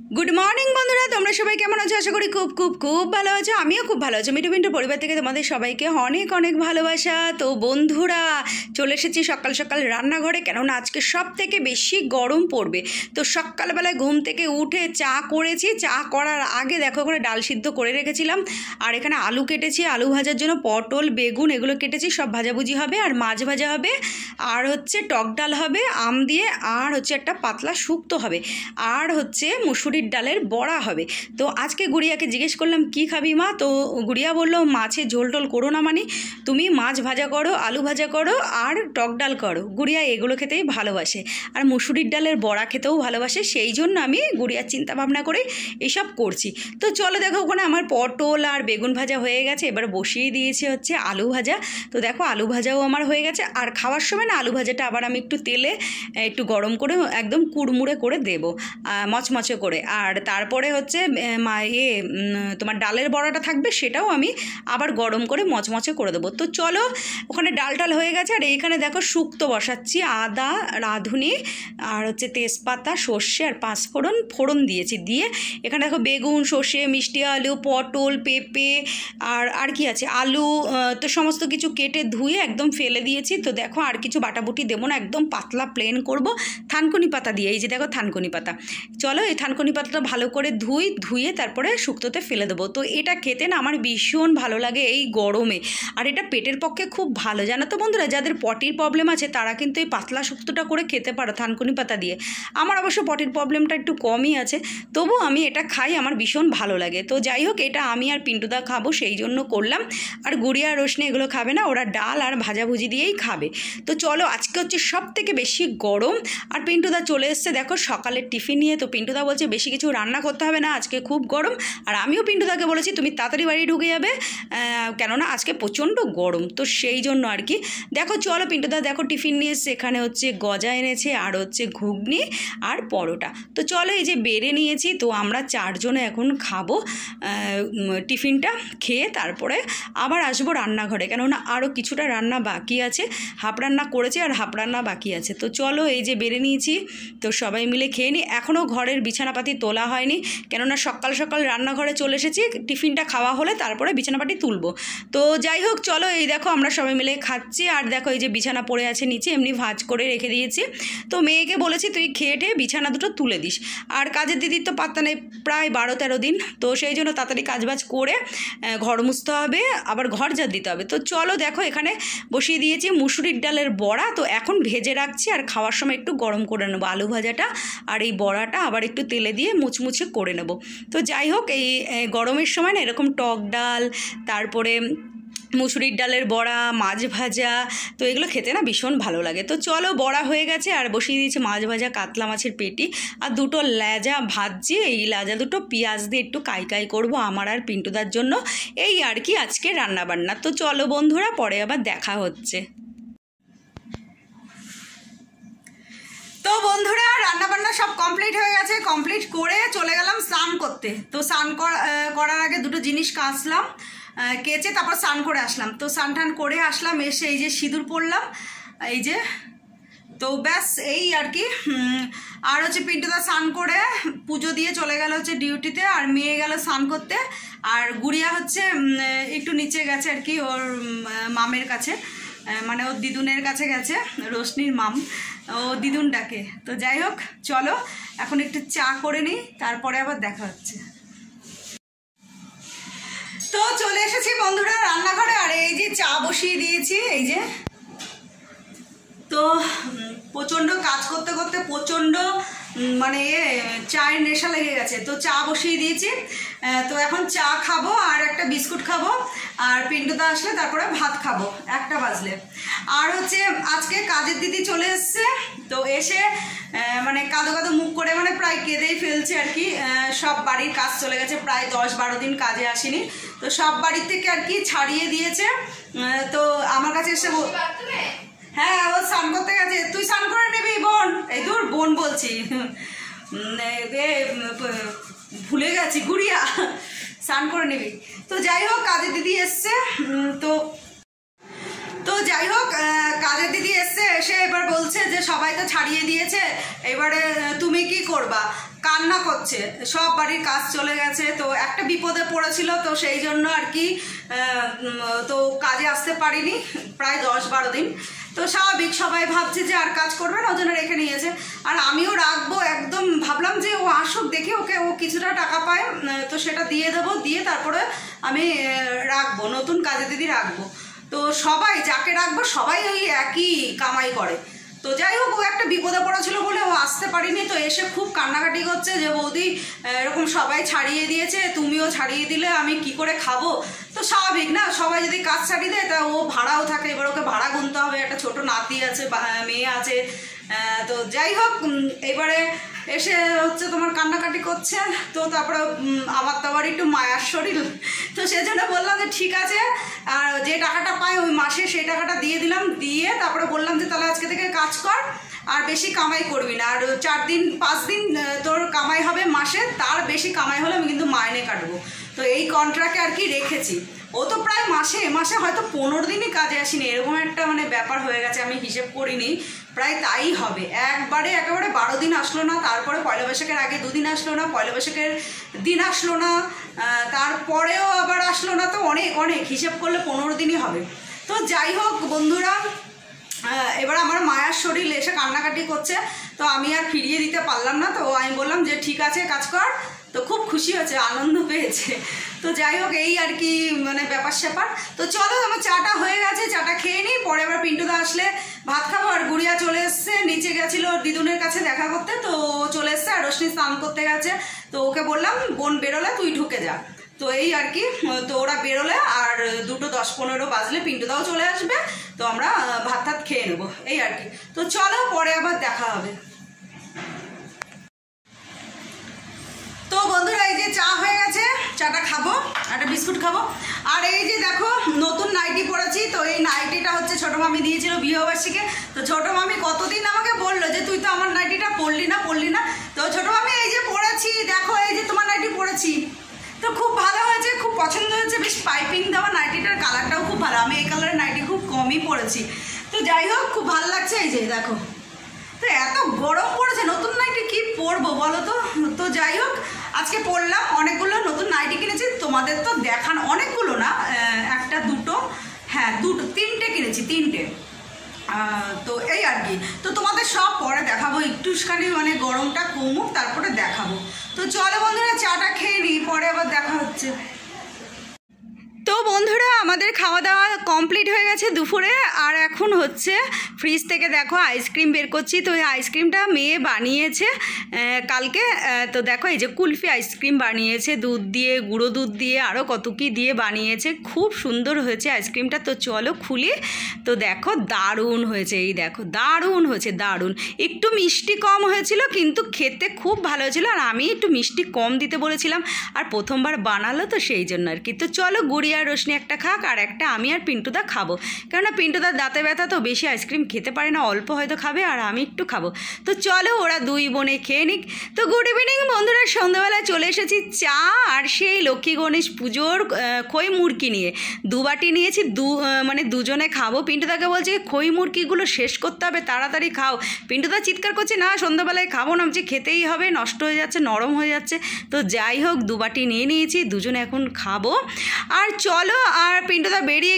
Good morning বন্ধুরা, তোমরা সবাই কেমন আছো? আশা করি খুব খুব খুব ভালো আছো। আমিও খুব ভালো আছি। মিঠু মিন্টুর পরিবার থেকে তোমাদের সবাইকে অনেক অনেক ভালোবাসা। তো বন্ধুরা, চলে এসেছি সকাল সকাল রান্নাঘরে, কেননা আজকে সব থেকে বেশি গরম পড়বে। তো সকালবেলায় ঘুম থেকে উঠে চা করেছি। চা করার আগে দেখো করে ডাল সিদ্ধ করে রেখেছিলাম, আর এখানে আলু কেটেছি, আলু ভাজার জন্য পটল বেগুন এগুলো কেটেছি, সব ভাজাভুজি হবে, আর মাছ ভাজা হবে, আর হচ্ছে টক ডাল হবে আম দিয়ে, আর হচ্ছে একটা পাতলা শুক্তো হবে, আর হচ্ছে মুসুরির ডালের বড়া হবে। তো আজকে গুড়িয়াকে জিজ্ঞেস করলাম কি খাবি মা? তো গুড়িয়া বললো মাছের ঝোল টোল করো না, মানে তুমি মাছ ভাজা করো, আলু ভাজা করো, আর টক ডাল করো। গুড়িয়া এগুলো খেতেই ভালোবাসে, আর মুসুরির ডালের বড়া খেতেও ভালোবাসে, সেই জন্য আমি গুড়িয়ার চিন্তা ভাবনা করে এসব করছি। তো চলো দেখো, ওখানে আমার পটল আর বেগুন ভাজা হয়ে গেছে, এবার বসিয়ে দিয়েছি হচ্ছে আলু ভাজা। তো দেখো আলু ভাজাও আমার হয়ে গেছে, আর খাওয়ার সময় না আলু ভাজাটা আবার আমি একটু তেলে একটু গরম করে একদম কুড়মুড়ে করে দেবো, মচমচে করে। আর তারপরে হচ্ছে তোমার ডালের বড়াটা থাকবে, সেটাও আমি আবার গরম করে মচমচে করে দেবো। তো চলো, ওখানে ডাল টাল হয়ে গেছে, আর এইখানে দেখো শুক্তো বসাচ্ছি। আদা, রাঁধুনি, আর হচ্ছে তেজপাতা, সর্ষে আর ফোড়ন দিয়েছি। দিয়ে এখানে দেখো বেগুন, সর্ষে, মিষ্টি আলু, পটল, পেঁপে, আর কি আছে, আলু, তো সমস্ত কিছু কেটে ধুয়ে একদম ফেলে দিয়েছি। তো দেখো আর কিছু বাটাবুটি দেবো না, একদম পাতলা প্লেন করব থানকুনি পাতা দিয়ে। এই যে দেখো থানকুনি পাতা। চলো এই থানকুনি পাতাটা ভালো করে ধুয়ে তারপরে শুক্তোতে ফেলে দেবো। তো এটা খেতে না আমার ভীষণ ভালো লাগে এই গরমে, আর এটা পেটের পক্ষে খুব ভালো, জানো তো বন্ধুরা। যাদের পটির প্রবলেম আছে তারা কিন্তু এই পাতলা শুক্তোটা করে খেতে পারো থানকুনি পাতা দিয়ে। আমার অবশ্য পটির প্রবলেমটা একটু কমই আছে, তবু আমি এটা খাই, আমার ভীষণ ভালো লাগে। তো যাই হোক, এটা আমি আর পিন্টুদা খাবো, সেই জন্য করলাম। আর গুড়িয়া রোশনি এগুলো খাবে না, ওরা ডাল আর ভাজাভুজি দিয়েই খাবে। তো চলো, আজকে হচ্ছে সব থেকে বেশি গরম, আর পিন্টুদা চলে এসছে দেখো সকালের টিফিন নিয়ে। তো পিন্টুদা বলছে বেশি কিছু রান্না করতে হবে না, আজকে খুব গরম। আর আমিও পিন্টুদাকে বলেছি তুমি তাড়াতাড়ি বাড়ি ঢুকে যাবে, কেননা আজকে প্রচণ্ড গরম। তো সেই জন্য আর কি। দেখো চলো, পিন্টুদা দেখো টিফিন নিয়ে এসছে, এখানে হচ্ছে গজা এনেছে, আর হচ্ছে ঘুগনি আর পরোটা। তো চলো, এই যে বেড়ে নিয়েছি, তো আমরা চারজনে এখন খাবো। টিফিনটা খেয়ে তারপরে আবার আসবো রান্নাঘরে, কেননা আরও কিছুটা রান্না বাকি আছে। হাফ রান্না করেছি আর হাফ রান্না বাকি আছে। তো চলো, এই যে বেড়ে নিয়েছি, তো সবাই মিলে খেয়ে নিই। এখনও ঘরের বিছানাপাতি তোলা হয়নি, কেননা সকাল সকাল রান্নাঘরে চলে এসেছি, টিফিনটা খাওয়া হলে তারপরে বিছানাপাতি তুলবো। তো যাই হোক, চলো এই দেখো আমরা সবাই মিলে খাচ্ছি, আর দেখো এই যে বিছানা পড়ে আছে নিচে, এমনি ভাঁজ করে রেখে দিয়েছি। তো মেয়েকে বলেছি তুই খেয়ে টেয়ে বিছানা দুটো তুলে দিস। আর কাজের দিদির তো পাত্তা নেই, প্রায় 12-13 দিন, তো সেই জন্য তাড়াতাড়ি কাজবাজ করে ঘর মুছতে হবে, আবার ঘর ঝাড় দিতে হবে। তো চলো দেখো, এখানে বসিয়ে দিয়েছি মুসুরির ডালের বড়া, তো এখন ভেজে রাখছি, আর খাওয়ার সময় একটু গরম করে নেবো আলু ভাজাটা, আর এই বড়াটা আবার একটু তেলে দিয়ে মুচমুচে করে নেব। তো যাই হোক, এই গরমের সময় না এরকম টক ডাল, তারপরে মুসুরির ডালের বড়া, মাছ ভাজা, তো এগুলো খেতে না ভীষণ ভালো লাগে। তো চলো, বড়া হয়ে গেছে, আর বসিয়ে দিয়েছি মাছ ভাজা, কাতলা মাছের পেটি, আর দুটো লেজা ভাজছি। এই লেজা দুটো পেঁয়াজ দিয়ে একটু কাই করবো আমার আর পিন্টুদার জন্য। এই আর কি আজকে রান্নাবান্না। তো চলো বন্ধুরা, পরে আবার দেখা হচ্ছে। তো বন্ধুরা, রান্নাবান্না সব কমপ্লিট হয়ে গেছে, কমপ্লিট করে চলে গেলাম স্নান করতে। তো স্নান করার আগে দুটো জিনিস কাচলাম, কেচে তারপর স্নান করে আসলাম। তো স্নান টান করে আসলাম, এসে এই যে সিঁদুর পরলাম, এই যে। তো ব্যাস এই আর কি। আর হচ্ছে পিন্টুদা স্নান করে পুজো দিয়ে চলে গেল হচ্ছে ডিউটিতে, আর মেয়ে গেল স্নান করতে, আর গুড়িয়া হচ্ছে একটু নিচে গেছে আর কি, ওর মামের কাছে, মানে ওর দিদুনের কাছে গেছে, রোশনির মাম, ও দিদুন ডাকে। তো যাই হোক, চলো এখন একটু চা করে নিই, তারপরে আবার দেখা হচ্ছে। তো চলে এসেছি বন্ধুরা রান্নাঘরে, আর এই যে চা বসিয়ে দিয়েছি, এই যে। তো প্রচণ্ড কাজ করতে করতে প্রচণ্ড মানে চায়ের নেশা লেগে গেছে। তো চা বসিয়ে দিয়েছি, তো এখন চা খাবো, আর একটা বিস্কুট খাবো, আর পিন্টুদা আসলে তারপরে ভাত খাবো 1টা বাজলে। আর হচ্ছে আজকে কাজের দিদি চলে এসছে, তো এসে মানে কাঁদো কাঁদো মুখ করে, মানে প্রায় কেঁদেই ফেলছে আর কি। সব বাড়ির কাজ চলে গেছে, প্রায় 10-12 দিন কাজে আসেনি, তো সব বাড়ির থেকে আর কি ছাড়িয়ে দিয়েছে। তো আমার কাছে এসে, হ্যাঁ ও স্নান করতে গেছে, তুই স্নান করে নিবি বোন, এই তোর বোন বলছি, ভুলে গেছি, গুড়িয়া স্নান করে নিবি। তো যাই হোক, কাজের দিদি এসছে, তো যাই হোক, কাজের দিদি এসে এবার বলছে যে সবাই তো ছাড়িয়ে দিয়েছে, এবারে তুমি কি করবা, কান্না করছে, সব বাড়ির কাজ চলে গেছে, তো একটা বিপদে পড়েছিল, তো সেই জন্য আর কি তো কাজে আসতে পারিনি প্রায় 10-12 দিন। তো স্বাভাবিক, সবাই ভাবছে যে আর কাজ করবে না, ওই জন্য রেখে নিয়েছে। আর আমিও রাখবো, একদম ভাবলাম যে ও আসুক, দেখি ওকে ও কিছুটা টাকা পায় তো সেটা দিয়ে দেবো, দিয়ে তারপরে আমি রাখবো, নতুন কাজে দিদি রাখবো। তো সবাই যাকে রাখবো সবাই ওই একই কামাই করে। তো যাই হোক, ও একটা বিপদে পড়েছিল বলে ও আসতে পারিনি, তো এসে খুব কান্নাকাটি করছে যে বৌদি এরকম সবাই ছাড়িয়ে দিয়েছে, তুমিও ছাড়িয়ে দিলে আমি কি করে খাবো। তো স্বাভাবিক না, সবাই যদি কাজ ছাড়িয়ে দেয় তা ও ভাড়াও থাকে, এবার ওকে ভাড়া গুনতে হবে, একটা ছোট নাতি আছে, মেয়ে আছে। তো যাই হোক, এবারে এসে হচ্ছে তোমার কান্নাকাটি করছে। তো তারপরে আমার তো আবার একটু মায়ার শরীর, তো সেজন্য বললাম যে ঠিক আছে, আর যে টাকাটা পাই ওই মাসে সেই টাকাটা দিয়ে দিলাম, দিয়ে তারপরে বললাম যে তাহলে আজকে থেকে কাজ কর, আর বেশি কামাই করবি না, আর 4-5 দিন তোর কামাই হবে মাসে, তার বেশি কামাই হলে আমি কিন্তু মাইনে কাটবো। তো এই কন্ট্রাক্টে আর কি রেখেছি। ও তো প্রায় মাসে হয়তো 15 দিনই কাজে আসেনি, এরকম একটা মানে ব্যাপার হয়ে গেছে, আমি হিসেব করিনি, প্রায় তাই হবে। একেবারে 12 দিন আসলো না, তারপরে পয়লা বৈশাখের আগে 2 দিন আসলো না, পয়লা বৈশাখের দিন আসলো না, তারপরেও আবার আসলো না, তো অনেক হিসেব করলে 15 দিনই হবে। তো যাই হোক বন্ধুরা, এবার আমার মায়ের শরীর এসে কান্নাকাটি করছে, তো আমি আর ফিরিয়ে দিতে পারলাম না। তো আমি বললাম যে ঠিক আছে কাজ কর, তো খুব খুশি হয়েছে, আনন্দ পেয়েছে। তো যাই হোক, এই আর কি মানে ব্যাপার স্যাপার। তো চলো, আমার চাটা হয়ে গেছে, চাটা খেয়ে নিই, পরে আবার পিন্টুদা আসলে ভাত খাবো। আর গুড়িয়া চলে এসছে, নিচে গেছিলো দিদুনের কাছে দেখা করতে, তো চলে এসছে, আর রোশনি স্নান করতে গেছে। তো ওকে বললাম বোন বেরোলে তুই ঢুকে যা। তো এই আর কি, তো ওরা বেরোলে আর 2:10-15 বাজলে পিন্টুদাও চলে আসবে, তো আমরা ভাত টাত খেয়ে নেবো, এই আর কি। তো চলো, পরে আবার দেখা হবে। তো বন্ধুরা, এই যে চা হয়ে গেছে, চাটা খাবো, একটা বিস্কুট খাবো। আর এই যে দেখো নতুন নাইটি পরেছি, তো এই নাইটিটা হচ্ছে ছোটো মামি দিয়েছিল বিবাহবার্ষিকে। তো ছোটো মামি কতদিন আমাকে বললো যে তুই তো আমার নাইটিটা পরলি না। তো ছোটো মামি এই যে পরেছি, দেখো এই যে তোমার নাইটি পরেছি, তো খুব ভালো হয়েছে, খুব পছন্দ হয়েছে, বেশ পাইপিং দেওয়া, নাইটিটার কালারটাও খুব ভালো, আমি এই কালারের নাইটি খুব কমই পরেছি। তো যাই হোক, খুব ভালো লাগছে, এই যে দেখো। তো এত গরম পড়েছে, নতুন নাইটি কি পরবো বলো তো। তো যাই হোক, আজকে পরলাম, অনেকগুলো নতুন নাইটি কিনেছি, তোমাদের তো দেখান, অনেকগুলো না, 1-2, হ্যাঁ 3টে কিনেছি, 3টে। তো এই আর কি, তো তোমাদের সব পরে দেখাবো, একটুখানি মানে গরমটা কমুক তারপরে দেখাবো। তো চলো বন্ধুরা, চাটা খেয়ে নিই, পরে আবার দেখা হচ্ছে। তো বন্ধুরা, আমাদের খাওয়া দাওয়া কমপ্লিট হয়ে গেছে দুপুরে, আর এখন হচ্ছে ফ্রিজ থেকে দেখো আইসক্রিম বের করছি। তো এই আইসক্রিমটা মেয়ে বানিয়েছে কালকে। তো দেখো এই যে কুলফি আইসক্রিম বানিয়েছে, দুধ দিয়ে, গুঁড়ো দুধ দিয়ে, আরও কত কী দিয়ে বানিয়েছে, খুব সুন্দর হয়েছে আইসক্রিমটা। তো চলো খুলি, তো দেখো দারুণ হয়েছে, এই দেখো দারুণ হয়েছে, দারুণ। একটু মিষ্টি কম হয়েছিল, কিন্তু খেতে খুব ভালো হয়েছিল, আর আমি একটু মিষ্টি কম দিতে বলেছিলাম, আর প্রথমবার বানালো তো সেই জন্য আর কি। তো চলো, গুড়িয়া আর রোশনি একটা খাক, আর একটা আমি আর পিন্টুদা খাবো, কেননা পিন্টুদার দাঁতে ব্যথা, তো বেশি আইসক্রিম খেতে পারে না, অল্প হয়তো খাবে, আর আমি একটু খাবো। তো চলো, ওরা 2 বোনে খেয়ে নিক। তো গুড ইভিনিং বন্ধুরা, সন্ধ্যাবেলায় চলে এসেছি চা আর সেই লক্ষ্মী গণেশ পুজোর খই মুরকি নিয়ে 2 বাটি নিয়েছি, মানে দুজনে খাবো। পিন্টুদাকে বলছে খই মুরকিগুলো শেষ করতে হবে, তাড়াতাড়ি খাও। পিন্টুদা চিৎকার করছে, না সন্ধ্যাবেলায় খাবো না, যে খেতেই হবে, নষ্ট হয়ে যাচ্ছে, নরম হয়ে যাচ্ছে। তো যাই হোক, 2 বাটি নিয়ে নিয়েছি, দুজনে এখন খাবো। আর চলো, আর পিন্টুদা বেরিয়ে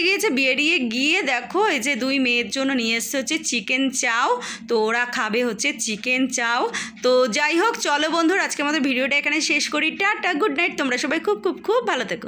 গিয়ে দেখো এই যে 2 মেয়ের জন্য নিয়ে এসছে হচ্ছে চিকেন চাও, তো ওরা খাবে হচ্ছে চিকেন চাও। তো যাই হোক, চলো বন্ধুরা, আজকে আমাদের ভিডিওটা এখানে শেষ করি। টাটা, গুড নাইট, তোমরা সবাই খুব খুব খুব ভালো থেকো।